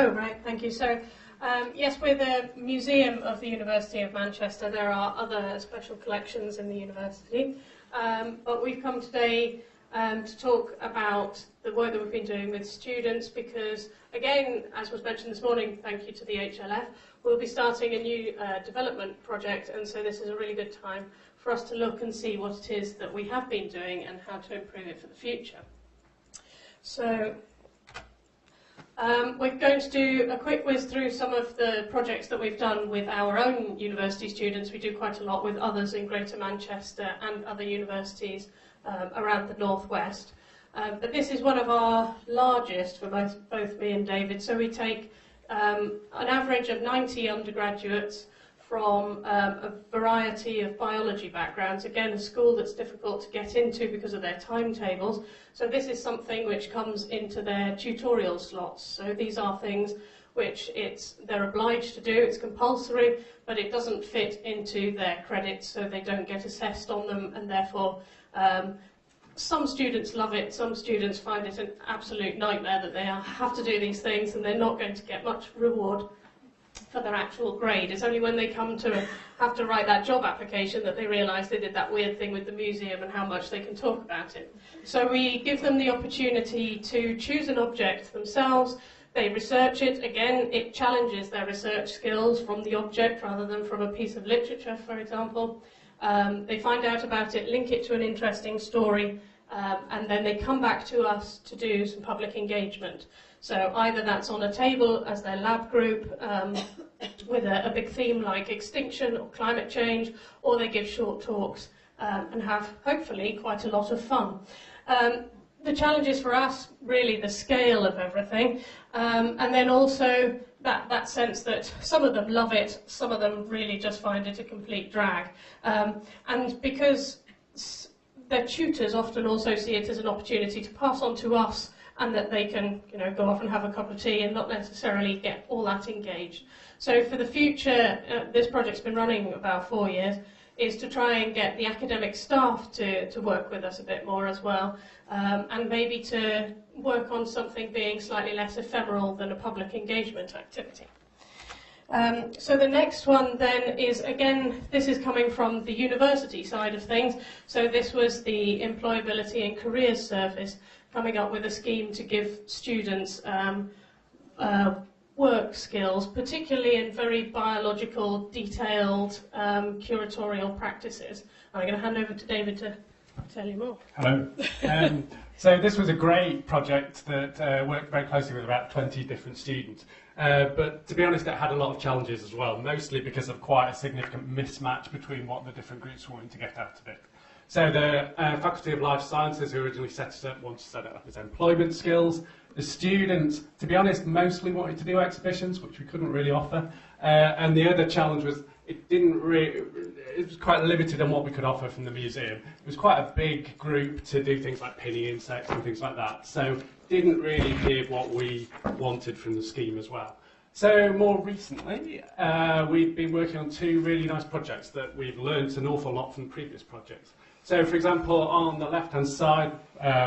Oh, right, thank you. So, yes, we're the Museum of the University of Manchester. There are other special collections in the university, but we've come today to talk about the work that we've been doing with students because, again, as was mentioned this morning, thank you to the HLF, we'll be starting a new development project, and so this is a really good time for us to look and see what it is that we have been doing and how to improve it for the future. So, we're going to do a quick whiz through some of the projects that we've done with our own university students. We do quite a lot with others in Greater Manchester and other universities around the northwest. But this is one of our largest for both me and David. So we take an average of 90 undergraduates from a variety of biology backgrounds. Again, a school that's difficult to get into because of their timetables. So this is something which comes into their tutorial slots. So these are things which they're obliged to do, it's compulsory, but it doesn't fit into their credits, so they don't get assessed on them, and therefore some students love it, some students find it an absolute nightmare that they have to do these things and they're not going to get much reward for their actual grade. It's only when they come to have to write that job application that they realise they did that weird thing with the museum and how much they can talk about it. So we give them the opportunity to choose an object themselves, they research it. Again, it challenges their research skills from the object rather than from a piece of literature, for example. They find out about it, link it to an interesting story, and then they come back to us to do some public engagement. So either that's on a table as their lab group with a big theme like extinction or climate change, or they give short talks and have, hopefully, quite a lot of fun. The challenge is for us, really, the scale of everything, and then also that sense that some of them love it, some of them really just find it a complete drag. And because their tutors often also see it as an opportunity to pass on to us, and that they can, go off and have a cup of tea and not necessarily get all that engaged. So for the future, this project's been running about 4 years, is to try and get the academic staff to work with us a bit more as well, and maybe to work on something being slightly less ephemeral than a public engagement activity. So the next one then is, again, this is coming from the university side of things. So this was the Employability and Careers Service coming up with a scheme to give students work skills, particularly in very biological, detailed curatorial practices. I'm going to hand over to David to tell you more. Hello. So this was a great project that worked very closely with about 20 different students. But to be honest, it had a lot of challenges as well, mostly because of quite a significant mismatch between what the different groups wanted to get out of it. So the Faculty of Life Sciences, who originally set it up, wanted to set it up as employment skills. The students, to be honest, mostly wanted to do exhibitions, which we couldn't really offer. And the other challenge was it was quite limited on what we could offer from the museum. It was quite a big group to do things like pinning insects and things like that. So didn't really give what we wanted from the scheme as well. So more recently, we've been working on 2 really nice projects that we've learned an awful lot from previous projects. So, for example, on the left-hand side,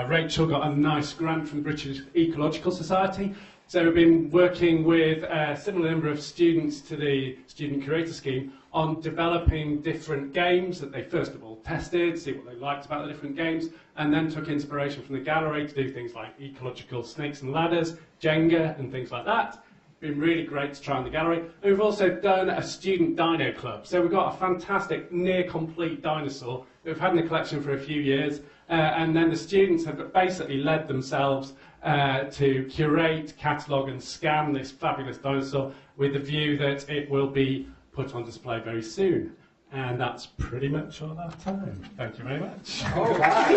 Rachel got a nice grant from the British Ecological Society. So we've been working with a similar number of students to the Student Curator Scheme on developing different games that they first of all tested, see what they liked about the different games, and then took inspiration from the gallery to do things like ecological snakes and ladders, Jenga, and things like that. Been really great to try in the gallery. And we've also done a student dino club. So we've got a fantastic near complete dinosaur that we've had in the collection for a few years, and then the students have basically led themselves to curate, catalogue and scan this fabulous dinosaur with the view that it will be put on display very soon. And that's pretty much all our time. Thank you very much. All right.